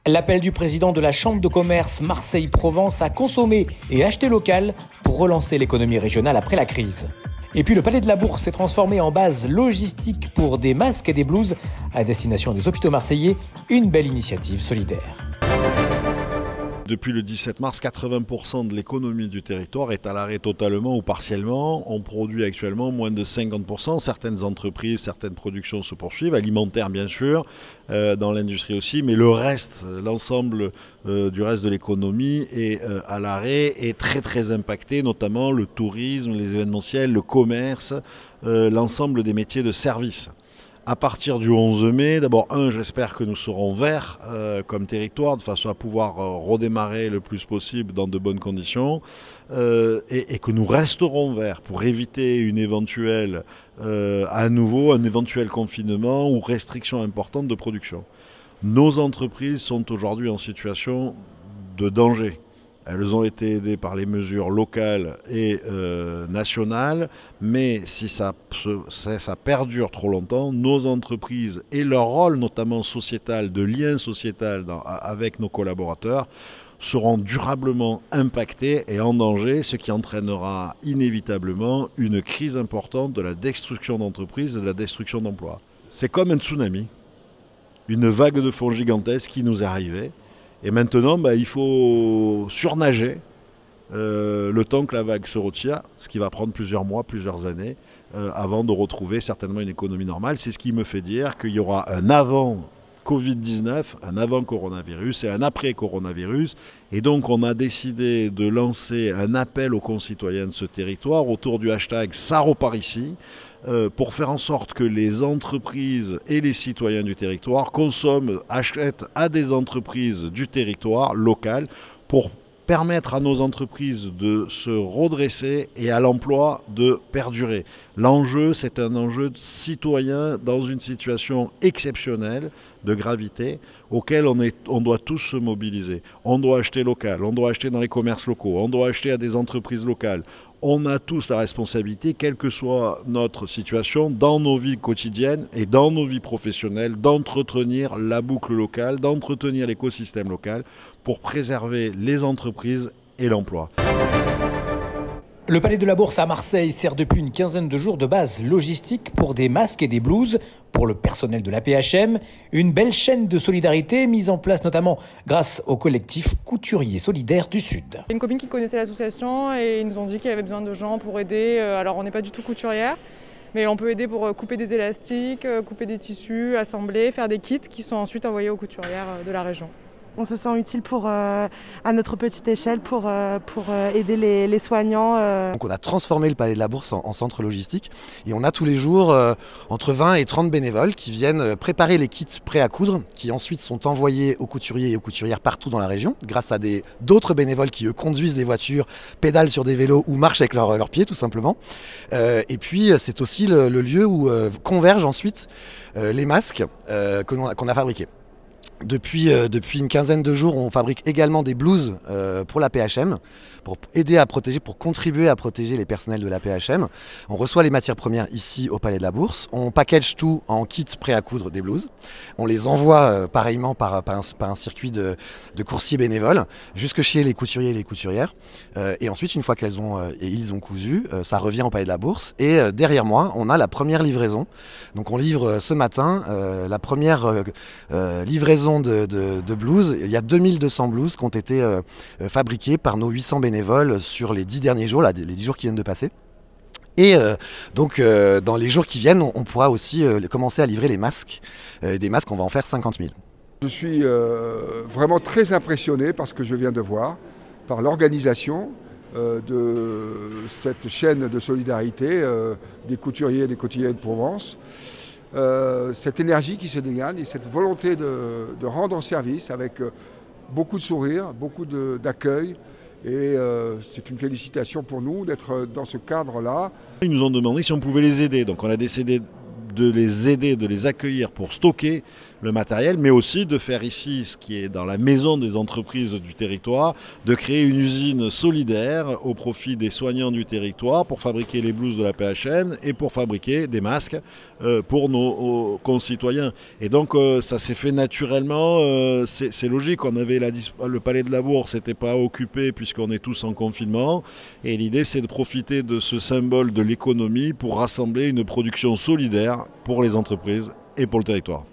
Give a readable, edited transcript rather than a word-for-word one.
L'appel du président de la Chambre de commerce Marseille-Provence à consommer et acheter local pour relancer l'économie régionale après la crise. Et puis le Palais de la Bourse s'est transformé en base logistique pour des masques et des blouses à destination des hôpitaux marseillais, une belle initiative solidaire. Depuis le 17 mars, 80% de l'économie du territoire est à l'arrêt totalement ou partiellement. On produit actuellement moins de 50%. Certaines entreprises, certaines productions se poursuivent, alimentaires bien sûr, dans l'industrie aussi, mais le reste, l'ensemble du reste de l'économie est à l'arrêt et très impacté, notamment le tourisme, les événementiels, le commerce, l'ensemble des métiers de service. À partir du 11 mai, d'abord, j'espère que nous serons verts comme territoire, de façon à pouvoir redémarrer le plus possible dans de bonnes conditions, et que nous resterons verts pour éviter une éventuelle, à nouveau, un éventuel confinement ou restriction importante de production. Nos entreprises sont aujourd'hui en situation de danger. Elles ont été aidées par les mesures locales et nationales, mais si ça perdure trop longtemps, nos entreprises et leur rôle, notamment sociétal, de lien sociétal avec nos collaborateurs, seront durablement impactés et en danger, ce qui entraînera inévitablement une crise importante de la destruction d'entreprises et de la destruction d'emplois. C'est comme un tsunami, une vague de fonds gigantesque qui nous est arrivée. Et maintenant, il faut surnager le temps que la vague se retire, ce qui va prendre plusieurs mois, plusieurs années, avant de retrouver certainement une économie normale. C'est ce qui me fait dire qu'il y aura un avant Covid-19, un avant coronavirus et un après coronavirus. Et donc on a décidé de lancer un appel aux concitoyens de ce territoire autour du hashtag Ça repart ici, pour faire en sorte que les entreprises et les citoyens du territoire consomment, achètent à des entreprises du territoire local pour permettre à nos entreprises de se redresser et à l'emploi de perdurer. L'enjeu, c'est un enjeu citoyen dans une situation exceptionnelle de gravité auquel on doit tous se mobiliser. On doit acheter local, on doit acheter dans les commerces locaux, on doit acheter à des entreprises locales. On a tous la responsabilité, quelle que soit notre situation, dans nos vies quotidiennes et dans nos vies professionnelles, d'entretenir la boucle locale, d'entretenir l'écosystème local pour préserver les entreprises et l'emploi. Le Palais de la Bourse à Marseille sert depuis une quinzaine de jours de base logistique pour des masques et des blouses pour le personnel de l'AP-HM. Une belle chaîne de solidarité mise en place notamment grâce au collectif Couturiers Solidaires du Sud. Une copine qui connaissait l'association et ils nous ont dit qu'il y avait besoin de gens pour aider. Alors on n'est pas du tout couturière, mais on peut aider pour couper des élastiques, couper des tissus, assembler, faire des kits qui sont ensuite envoyés aux couturières de la région. On se sent utile à notre petite échelle pour aider les soignants. Donc on a transformé le Palais de la Bourse en centre logistique et on a tous les jours entre 20 et 30 bénévoles qui viennent préparer les kits prêts à coudre qui ensuite sont envoyés aux couturiers et aux couturières partout dans la région grâce à d'autres bénévoles qui eux conduisent des voitures, pédalent sur des vélos ou marchent avec leurs pieds tout simplement. Et puis c'est aussi le lieu où convergent ensuite les masques qu'on a fabriqués. Depuis une quinzaine de jours, on fabrique également des blouses pour l'AP-HM, pour aider à protéger, pour contribuer à protéger les personnels de l'AP-HM. On reçoit les matières premières ici au Palais de la Bourse. On package tout en kit prêt à coudre des blouses. On les envoie pareillement par un circuit de coursiers bénévoles jusque chez les couturiers et les couturières. Et ensuite, une fois ils ont cousu, ça revient au Palais de la Bourse. Et derrière moi, on a la première livraison. Donc on livre ce matin la première livraison de blouses. Il y a 2200 blouses qui ont été fabriquées par nos 800 bénévoles sur les 10 derniers jours, les 10 jours qui viennent de passer. Et donc dans les jours qui viennent, on pourra aussi commencer à livrer les masques. Des masques, on va en faire 50 000. Je suis vraiment très impressionné par ce que je viens de voir, par l'organisation de cette chaîne de solidarité des couturiers et des couturières de Provence. Cette énergie qui se dégage et cette volonté de rendre service avec beaucoup de sourires, beaucoup d'accueil. Et c'est une félicitation pour nous d'être dans ce cadre-là. Ils nous ont demandé si on pouvait les aider. Donc on a décidé de les aider, de les accueillir pour stocker le matériel, mais aussi de faire ici, ce qui est dans la maison des entreprises du territoire, de créer une usine solidaire au profit des soignants du territoire pour fabriquer les blouses de la PHN et pour fabriquer des masques pour nos concitoyens. Et donc ça s'est fait naturellement, c'est logique, on avait le palais de la Bourse n'était pas occupé puisqu'on est tous en confinement, et l'idée c'est de profiter de ce symbole de l'économie pour rassembler une production solidaire pour les entreprises et pour le territoire.